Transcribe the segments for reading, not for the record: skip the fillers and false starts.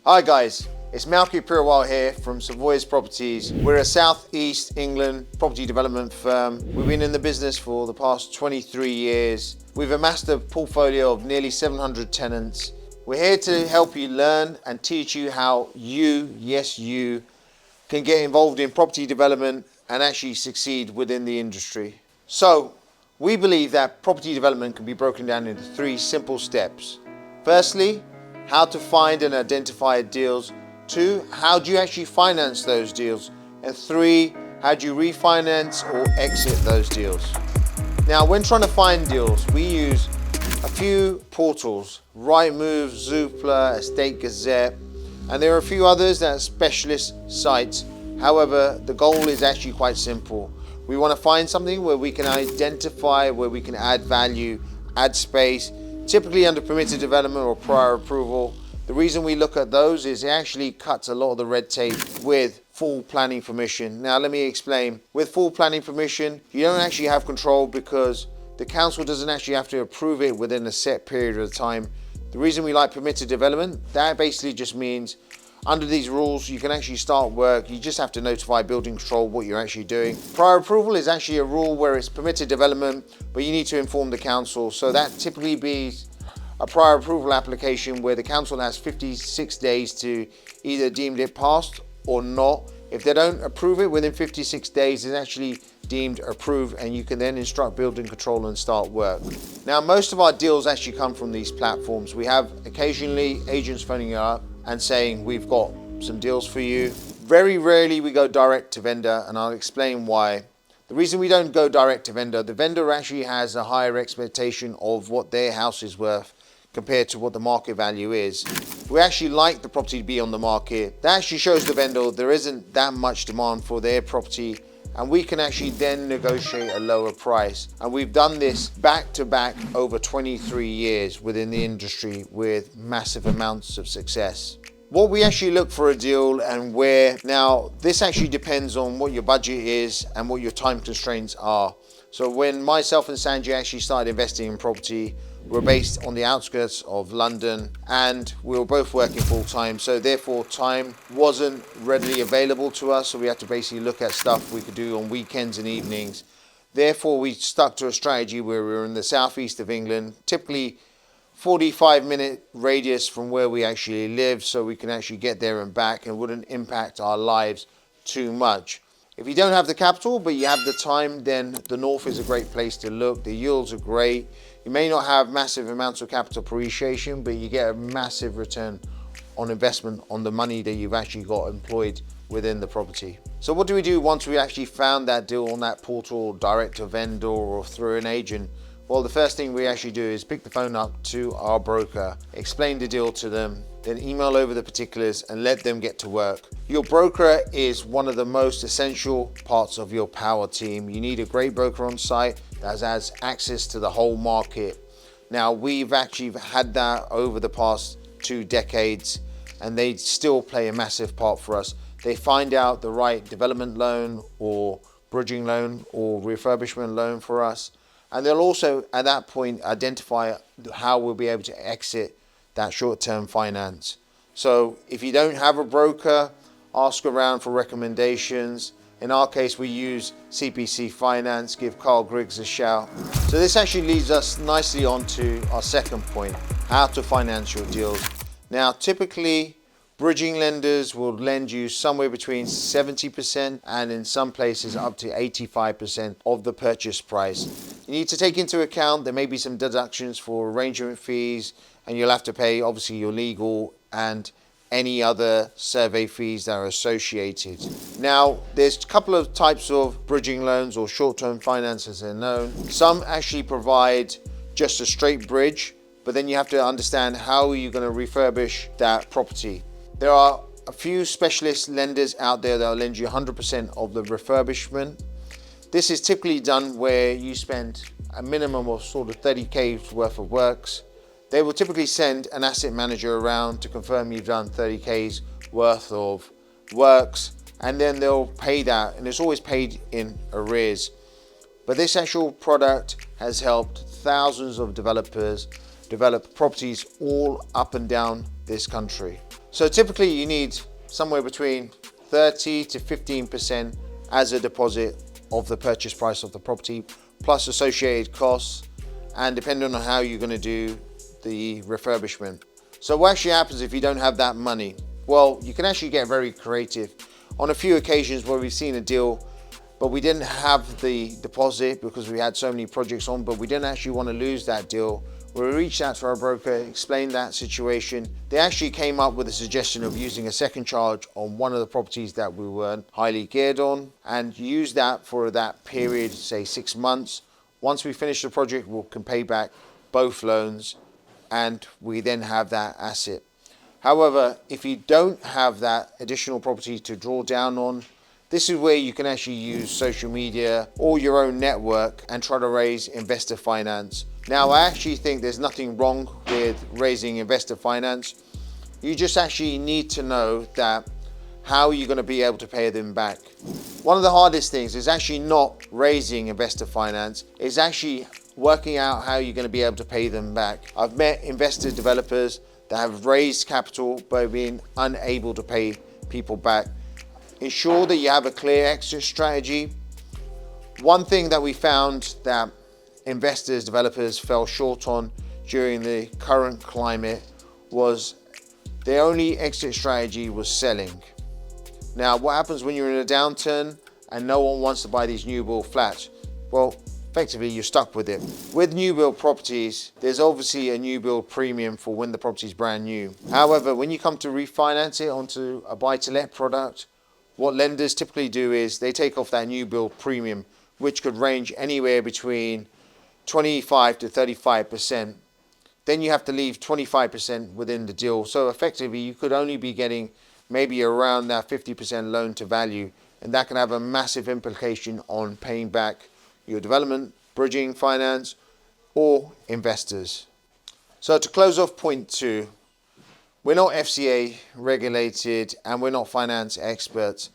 Hi guys, it's Malky Pirwal here from Savoys Properties. We're a South East England property development firm. We've been in the business for the past 23 years. We've amassed a portfolio of nearly 700 tenants. We're here to help you learn and teach you how you, yes you, can get involved in property development and actually succeed within the industry. So, we believe that property development can be broken down into 3 simple steps. Firstly, how to find and identify deals. 2, how do you actually finance those deals? And 3, how do you refinance or exit those deals? Now, when trying to find deals, we use a few portals: Rightmove, Zoopla, Estate Gazette, and there are a few others that are specialist sites. However, the goal is actually quite simple. We want to find something where we can identify, where we can add value, add space, typically under permitted development or prior approval. The reason we look at those is it actually cuts a lot of the red tape with full planning permission. Now let me explain. With full planning permission, you don't actually have control because the council doesn't actually have to approve it within a set period of time. The reason we like permitted development, that basically just means under these rules you can actually start work. You just have to notify building control what you're actually doing. Prior approval is actually a rule where it's permitted development, but you need to inform the council. So that typically be a prior approval application where the council has 56 days to either deem it passed or not. If they don't approve it within 56 days, it's actually deemed approved, and you can then instruct building control and start work. Now, most of our deals actually come from these platforms. We have occasionally agents phoning up and saying we've got some deals for you. Very rarely we go direct to vendor, and I'll explain why. The reason we don't go direct to vendor, the vendor actually has a higher expectation of what their house is worth compared to what the market value is. We actually like the property to be on the market. That actually shows the vendor there isn't that much demand for their property, and we can actually then negotiate a lower price. And we've done this back to back over 23 years within the industry with massive amounts of success. What we actually look for a deal and where, now this actually depends on what your budget is and what your time constraints are. So when myself and Sanjay actually started investing in property, we're based on the outskirts of London and we were both working full time, so therefore time wasn't readily available to us, so we had to basically look at stuff we could do on weekends and evenings. Therefore we stuck to a strategy where we were in the southeast of England, typically 45-minute radius from where we actually live, so we can actually get there and back and wouldn't impact our lives too much. If you don't have the capital but you have the time, then the north is a great place to look. The yields are great. You may not have massive amounts of capital appreciation, but you get a massive return on investment on the money that you've actually got employed within the property. So what do we do once we actually found that deal on that portal, direct to vendor or through an agent? Well, the first thing we actually do is pick the phone up to our broker, explain the deal to them, then email over the particulars and let them get to work. Your broker is one of the most essential parts of your power team. You need a great broker on site that has access to the whole market. Now, we've actually had that over the past 2 decades and they still play a massive part for us. They find out the right development loan or bridging loan or refurbishment loan for us. And they'll also, at that point, identify how we'll be able to exit that short-term finance. So if you don't have a broker, ask around for recommendations. In our case, we use CPC Finance. Give Carl Griggs a shout. So this actually leads us nicely on to our second point, how to finance your deals. Now, typically, bridging lenders will lend you somewhere between 70% and in some places up to 85% of the purchase price. You need to take into account there may be some deductions for arrangement fees, and you'll have to pay obviously your legal and any other survey fees that are associated. Now, there's a couple of types of bridging loans or short-term finance as they're known. Some actually provide just a straight bridge, but then you have to understand how you're going to refurbish that property. There are a few specialist lenders out there that will lend you 100% of the refurbishment. This is typically done where you spend a minimum of sort of 30K worth of works. They will typically send an asset manager around to confirm you've done 30K's worth of works, and then they'll pay that, and it's always paid in arrears. But this actual product has helped thousands of developers develop properties all up and down this country. So typically you need somewhere between 30 to 15% as a deposit of the purchase price of the property, plus associated costs, and depending on how you're going to do the refurbishment. So what actually happens if you don't have that money? Well, you can actually get very creative. On a few occasions where we've seen a deal, but we didn't have the deposit because we had so many projects on, but we didn't actually want to lose that deal. We reached out to our broker, explained that situation. They actually came up with a suggestion of using a second charge on one of the properties that we weren't highly geared on, and use that for that period, say 6 months. Once we finish the project, we can pay back both loans, and we then have that asset. However, if you don't have that additional property to draw down on, this is where you can actually use social media or your own network and try to raise investor finance. Now, I actually think there's nothing wrong with raising investor finance. You just actually need to know that how you're going to be able to pay them back. One of the hardest things is actually not raising investor finance, it's actually working out how you're going to be able to pay them back. I've met investor developers that have raised capital but been unable to pay people back. Ensure that you have a clear exit strategy. One thing that we found that investors, developers fell short on during the current climate was their only exit strategy was selling. Now, what happens when you're in a downturn and no one wants to buy these new build flats? Well, effectively you're stuck with it. With new build properties, there's obviously a new build premium for when the property is brand new. However, when you come to refinance it onto a buy-to-let product, what lenders typically do is they take off that new build premium, which could range anywhere between 25 to 35%. Then you have to leave 25% within the deal. So effectively, you could only be getting maybe around that 50% loan to value. And that can have a massive implication on paying back your development, bridging finance, or investors. So to close off point 2, we're not FCA regulated and we're not finance experts.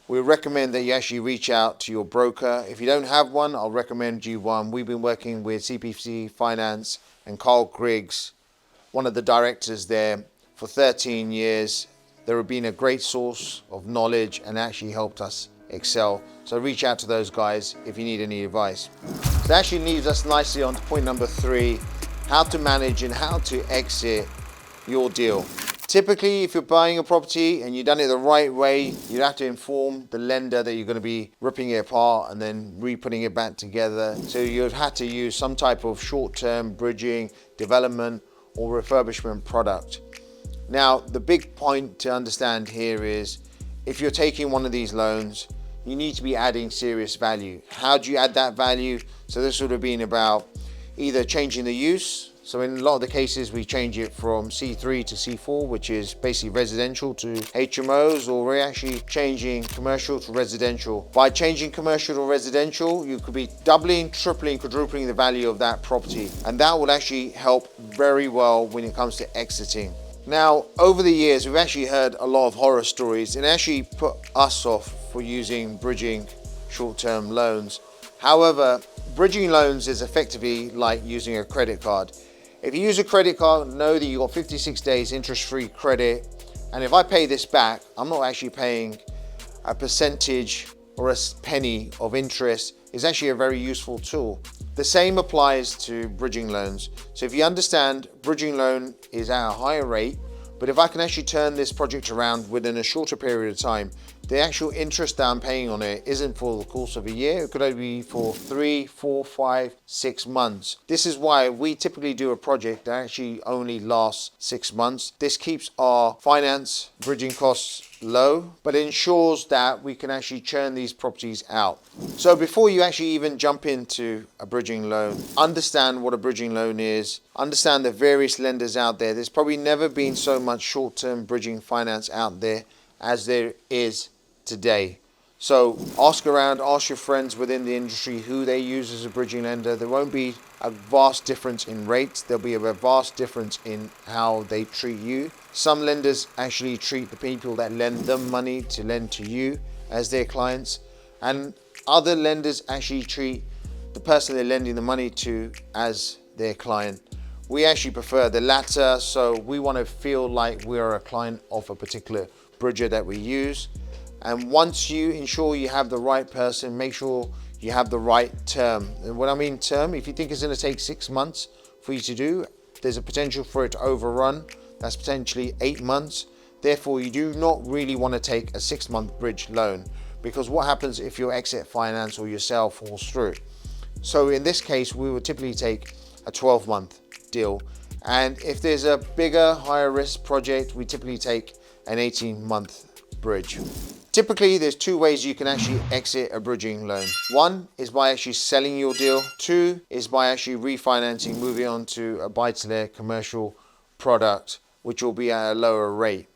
We recommend that you actually reach out to your broker. If you don't have one, I'll recommend you one. We've been working with CPC Finance and Carl Griggs, one of the directors there, for 13 years. They've been a great source of knowledge and actually helped us excel. So reach out to those guys if you need any advice. So that actually leads us nicely on to point number 3, how to manage and how to exit your deal. Typically, if you're buying a property and you've done it the right way, you'd have to inform the lender that you're going to be ripping it apart and then re-putting it back together. So you'd have to use some type of short-term bridging, development, or refurbishment product. Now, the big point to understand here is if you're taking one of these loans, you need to be adding serious value. How do you add that value? So this would have been about either changing the use. So in a lot of the cases, we change it from C3 to C4, which is basically residential to HMOs, or we're actually changing commercial to residential. By changing commercial to residential, you could be doubling, tripling, quadrupling the value of that property. And that will actually help very well when it comes to exiting. Now, over the years, we've actually heard a lot of horror stories and actually put us off for using bridging short-term loans. However, bridging loans is effectively like using a credit card. If you use a credit card, know that you've got 56 days interest-free credit. And if I pay this back, I'm not actually paying a percentage or a penny of interest. It's actually a very useful tool. The same applies to bridging loans. So if you understand bridging loan is at a higher rate, but if I can actually turn this project around within a shorter period of time, the actual interest that I'm paying on it isn't for the course of a year. It could only be for 3, 4, 5, 6 months. This is why we typically do a project that actually only lasts 6 months. This keeps our finance bridging costs low, but ensures that we can actually churn these properties out. So before you actually even jump into a bridging loan, understand what a bridging loan is, understand the various lenders out there. There's probably never been so much short-term bridging finance out there as there is today. So ask around, ask your friends within the industry who they use as a bridging lender. There won't be a vast difference in rates. There'll be a vast difference in how they treat you. Some lenders actually treat the people that lend them money to lend to you as their clients, and other lenders actually treat the person they're lending the money to as their client. We actually prefer the latter, so we want to feel like we're a client of a particular bridger that we use. And once you ensure you have the right person, make sure you have the right term. And when I mean term, if you think it's going to take 6 months for you to do, there's a potential for it to overrun. That's potentially 8 months. Therefore, you do not really want to take a 6-month bridge loan, because what happens if your exit finance or your sale falls through? So in this case, we would typically take a 12-month deal. And if there's a bigger, higher risk project, we typically take an 18-month bridge. Typically, there's 2 ways you can actually exit a bridging loan. 1 is by actually selling your deal. 2 is by actually refinancing, moving on to a buy-to-let commercial product, which will be at a lower rate.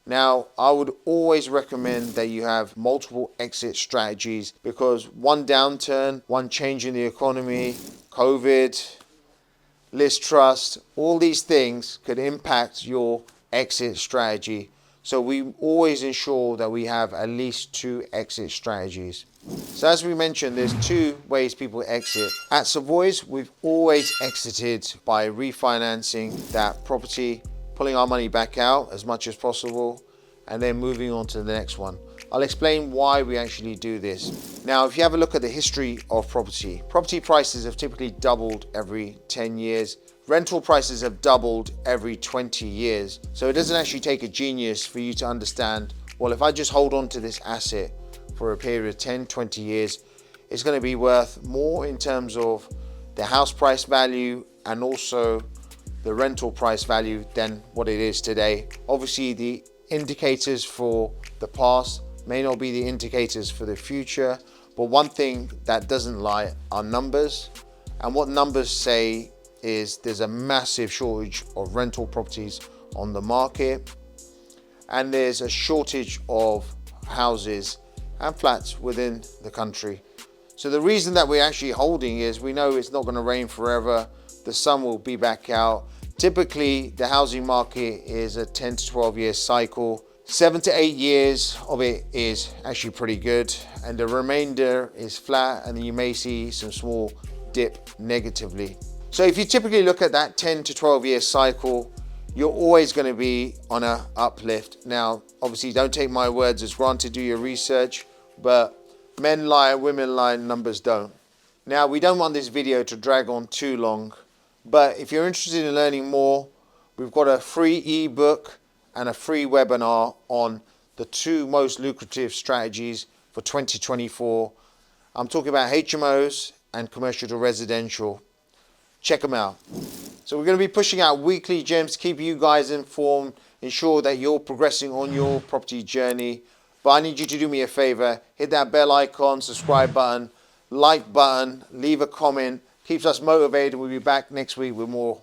Now, I would always recommend that you have multiple exit strategies, because one downturn, one change in the economy, COVID, Liz Trust, all these things could impact your exit strategy. So we always ensure that we have at least 2 exit strategies. So as we mentioned, there's 2 ways people exit. At Savoys, we've always exited by refinancing that property, pulling our money back out as much as possible, and then moving on to the next one. I'll explain why we actually do this. Now, if you have a look at the history of property prices have typically doubled every 10 years. Rental prices have doubled every 20 years. So it doesn't actually take a genius for you to understand, well, if I just hold on to this asset for a period of 10, 20 years, it's going to be worth more in terms of the house price value and also the rental price value than what it is today. Obviously, the indicators for the past may not be the indicators for the future, but one thing that doesn't lie are numbers. And what numbers say is there's a massive shortage of rental properties on the market, and there's a shortage of houses and flats within the country. So the reason that we're actually holding is we know it's not going to rain forever. The sun will be back out. Typically, the housing market is a 10 to 12 year cycle. 7 to 8 years of it is actually pretty good, and the remainder is flat, and you may see some small dip negatively. So if you typically look at that 10 to 12 year cycle, you're always going to be on an uplift. Now, obviously, don't take my words as granted, do your research, but men lie, women lie, numbers don't. Now, we don't want this video to drag on too long, but if you're interested in learning more, we've got a free ebook and a free webinar on the 2 most lucrative strategies for 2024. I'm talking about HMOs and commercial to residential. Check them out. So we're going to be pushing out weekly gems to keep you guys informed, ensure that you're progressing on your property journey. But I need you to do me a favor, hit that bell icon, subscribe button, like button, leave a comment, keeps us motivated. We'll be back next week with more